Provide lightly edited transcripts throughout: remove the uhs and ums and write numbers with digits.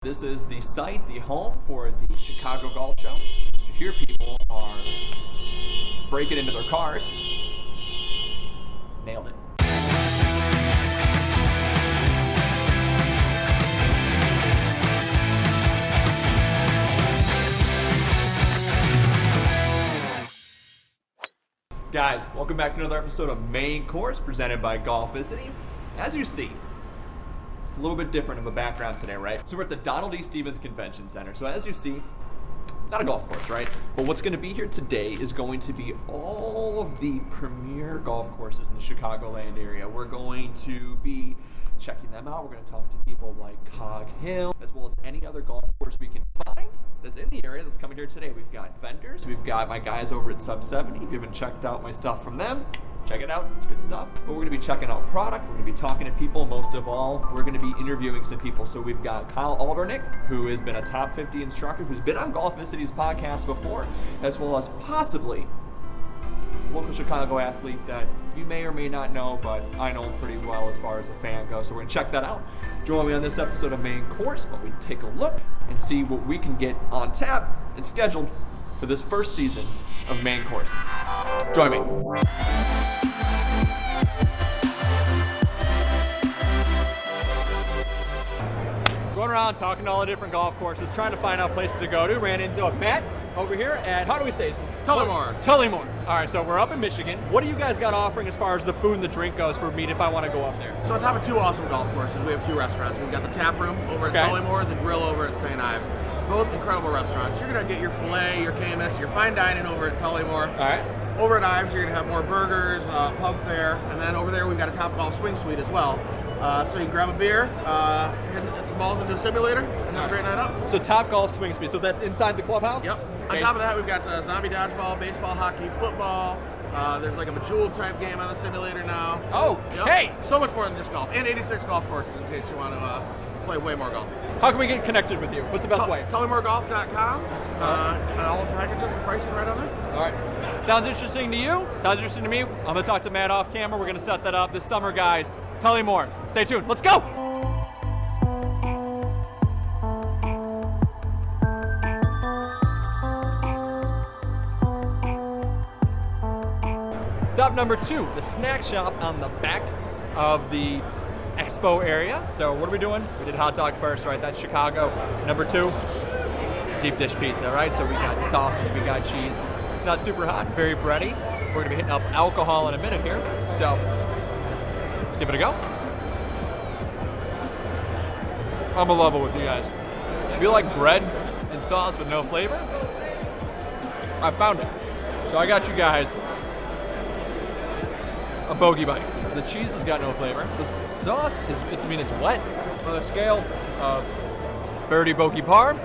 This is the site, the home for the Chicago Golf Show. So here people are breaking into their cars. Nailed it. Guys, welcome back to another episode of Main Course presented by Golficity. As you see, a little bit different of a background today, right? So we're at the Donald E. Stevens Convention Center. So as you see, not a golf course, right? But what's going to be here today is going to be all of the premier golf courses in the Chicagoland area. We're going to be checking them out. We're going to talk to people like Cog Hill, as well as any other golf course we can find that's in the area that's coming here today. We've got vendors. We've got my guys over at Sub 70. If you haven't checked out my stuff from them, check it out. It's good stuff. But we're going to be checking out product. We're going to be talking to people. Most of all, we're going to be interviewing some people. So we've got Kyle Aldernick, who has been a top 50 instructor, who's been on Golficity's podcast before, as well as possibly a local Chicago athlete that you may or may not know, but I know him pretty well as far as a fan goes. So we're going to check that out. Join me on this episode of Main Course, but we take a look and see what we can get on tap and scheduled for this first season of Main Course. Join me. Going around talking to all the different golf courses, trying to find out places to go to. Ran into Matt over here at, how do we say it? Tullymore. All right, so we're up in Michigan. What do you guys got offering as far as the food and the drink goes for me if I want to go up there? So on top of two awesome golf courses, we have two restaurants. We've got the tap room over at Tullymore, the grill over at St. Ives. Both incredible restaurants. You're going to get your filet, your KMS, your fine dining over at Tullymore. All right. Over at Ives, you're going to have more burgers, pub fare, and then over there we've got a Top Golf swing suite as well. So you can grab a beer, get some balls into a simulator, and have a great night out. So Top Golf swing suite. So that's inside the clubhouse? Yep. On top of that, we've got zombie dodgeball, baseball, hockey, football. There's like a Bejeweled type game on the simulator now. Oh, hey! Yep. So much more than just golf. And 86 golf courses in case you want to play way more golf. How can we get connected with you? What's the best way? TullymoreGolf.com. All the packages and pricing right on there. All right. Sounds interesting to you? Sounds interesting to me? I'm going to talk to Matt off camera. We're going to set that up this summer, guys. Tullymore. Stay tuned. Let's go! Stop number 2, the snack shop on the back of the expo area. So what are we doing? We did hot dog first, right? That's Chicago. Number 2, deep dish pizza, right? So we got sausage, we got cheese. It's not super hot, very bready. We're gonna be hitting up alcohol in a minute here. So let's give it a go. I'm in love with you guys. If you like bread and sauce with no flavor, I found it. So I got you guys a bogey bite. The cheese has got no flavor. The sauce it's wet. On the scale of Birdie Bogey Par,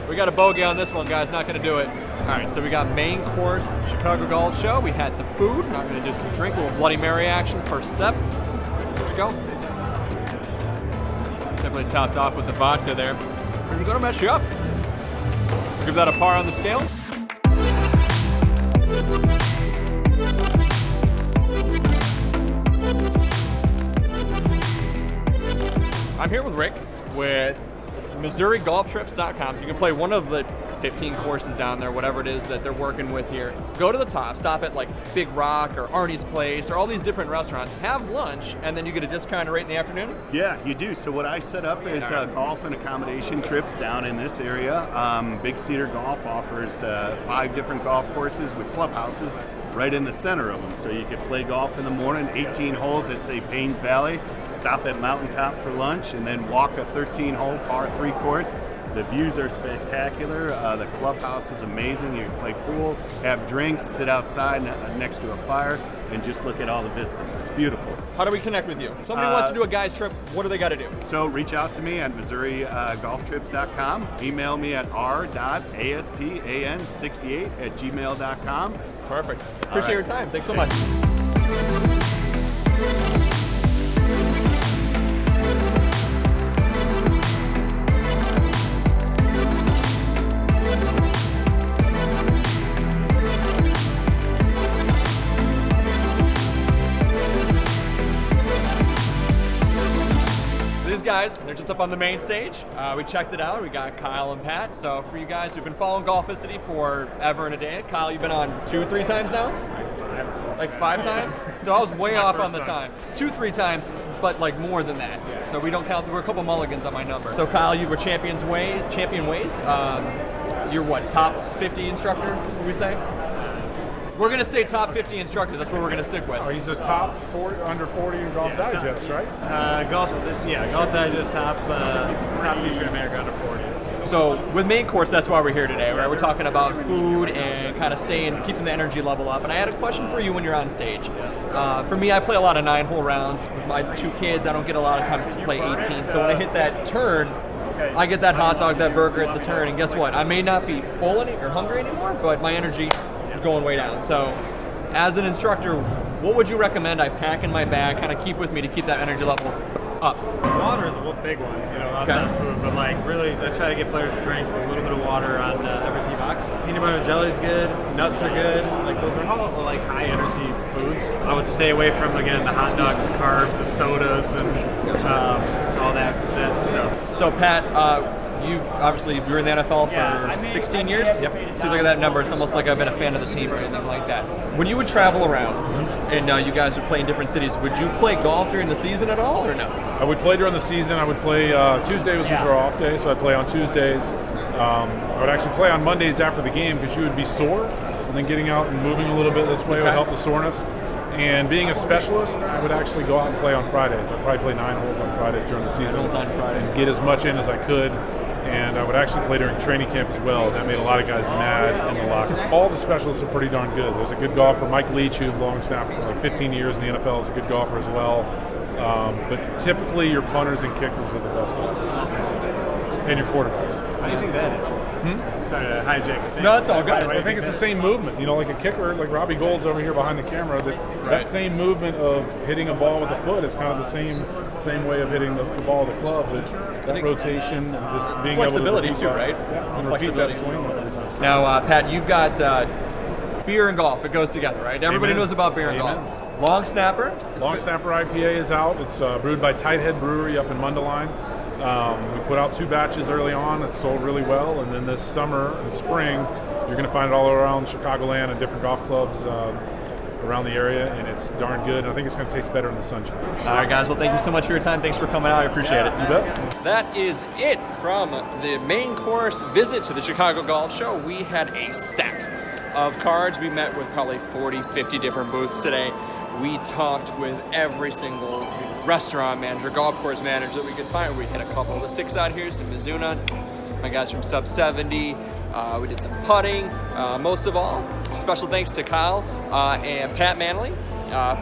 we got a bogey on this one, guys. Not gonna do it. All right, so we got Main Course Chicago Golf Show. We had some food. Now I'm gonna do some drink. A little Bloody Mary action. First step. Let's go. Definitely topped off with the vodka there. We're gonna mess you up. We'll give that a par on the scale. I'm here with Rick with MissouriGolfTrips.com. You can play one of the 15 courses down there, whatever it is that they're working with here. Go to the top, stop at like Big Rock or Arnie's Place or all these different restaurants, have lunch, and then you get a discounted rate in the afternoon? Yeah, you do. So what I set up is golf and accommodation trips down in this area. Big Cedar Golf offers 5 different golf courses with clubhouses right in the center of them. So you could play golf in the morning, 18 holes at, say, Paynes Valley, stop at Mountaintop for lunch, and then walk a 13-hole par 3 course. The views are spectacular. The clubhouse is amazing. You can play pool, have drinks, sit outside next to a fire, and just look at all the vistas. It's beautiful. How do we connect with you? If somebody wants to do a guy's trip, what do they got to do? So reach out to me at MissouriGolfTrips.com. Email me at r.aspan68@gmail.com. Perfect. Appreciate your time. Thanks so much. guys, they're just just up on the main stage. We checked it out. We got Kyle and Pat. So for you guys who've been following Golficity forever and a day, Kyle, you've been on 2-3 times now? Like 5 times? So I was way off on the time. 2-3 times, but like more than that. Yeah. So we don't count. We're a couple mulligans on my number. So Kyle, you were champion ways. You're what, top 50 instructor? Would we say? We're gonna say top 50 instructors. That's what we're gonna stick with. Oh, he's a top 40, under 40 in Golf Digest, right? Golf Digest top teacher in America under 40. So with main course, that's why we're here today, right? We're talking about food and kind of keeping the energy level up. And I had a question for you when you're on stage. For me, I play a lot of 9-hole rounds with my 2 kids. I don't get a lot of time to play 18. So when I hit that turn, I get that hot dog, that burger at the turn, and guess what? I may not be full or hungry anymore, but my energy is going way down. So as an instructor, what would you recommend I pack in my bag, kind of keep with me to keep that energy level up? Water is a big one, outside of food, but like really, I try to get players to drink a little bit of water on every tee box. Peanut butter and jelly is good, nuts are good, like those are all like high energy foods. I would stay away from, again, the hot dogs, the carbs, the sodas, and all that stuff. So Pat, you obviously you're in the NFL for 16 years. Yep. See, look at that number. It's almost like I've been a fan of the team or anything like that. When you would travel around and you guys would play in different cities, would you play golf during the season at all, or no? I would play during the season. I would play Tuesday was our off day, so I'd play on Tuesdays. I would actually play on Mondays after the game because you would be sore, and then getting out and moving a little bit this way would help the soreness. And being a specialist, I would actually go out and play on Fridays. I'd probably play 9 holes on Fridays during the season and get as much in as I could. And I would actually play during training camp as well. That made a lot of guys mad in the locker room. All the specialists are pretty darn good. There's a good golfer, Mike Leach, who long snapper for like 15 years in the NFL, is a good golfer as well. But typically your punters and kickers are the best golfers. And your quarterbacks. How do you think that is? Sorry to hijack. No, it's all good. I think it's the same movement. Like a kicker, like Robbie Gold's over here behind the camera, that same movement of hitting a ball with the foot is kind of the same way of hitting the ball with the club. That rotation and just being flexibility able to too, right? Yeah, and repeat that swing. Now, Pat, you've got beer and golf. It goes together, right? Everybody knows about beer and golf. Long Snapper. Long Snapper IPA is out. It's brewed by Tighthead Brewery up in Mundelein. We put out 2 batches early on. It sold really well, and then this summer and spring, you're going to find it all around Chicagoland and different golf clubs around the area, and it's darn good. And I think it's going to taste better in the sunshine. All right, guys. Well, thank you so much for your time. Thanks for coming out. I appreciate it. You bet. That is it from the main course visit to the Chicago Golf Show. We had a stack of cards. We met with probably 40, 50 different booths today. We talked with every single restaurant manager, golf course manager that we could find. We hit a couple of the sticks out here, some Mizuno, my guys from Sub 70. We did some putting. Most of all, special thanks to Kyle and Pat Manley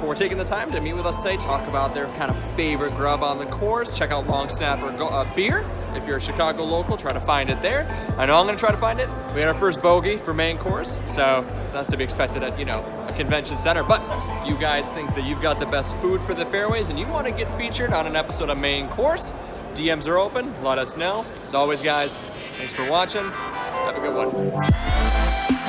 for taking the time to meet with us today, talk about their kind of favorite grub on the course. Check out Long Snapper beer. If you're a Chicago local, try to find it there. I know I'm going to try to find it. We had our first bogey for main course, so that's to be expected at, a convention center. But if you guys think that you've got the best food for the fairways and you want to get featured on an episode of Main Course, DMs are open. Let us know. As always, guys, thanks for watching. Have a good one.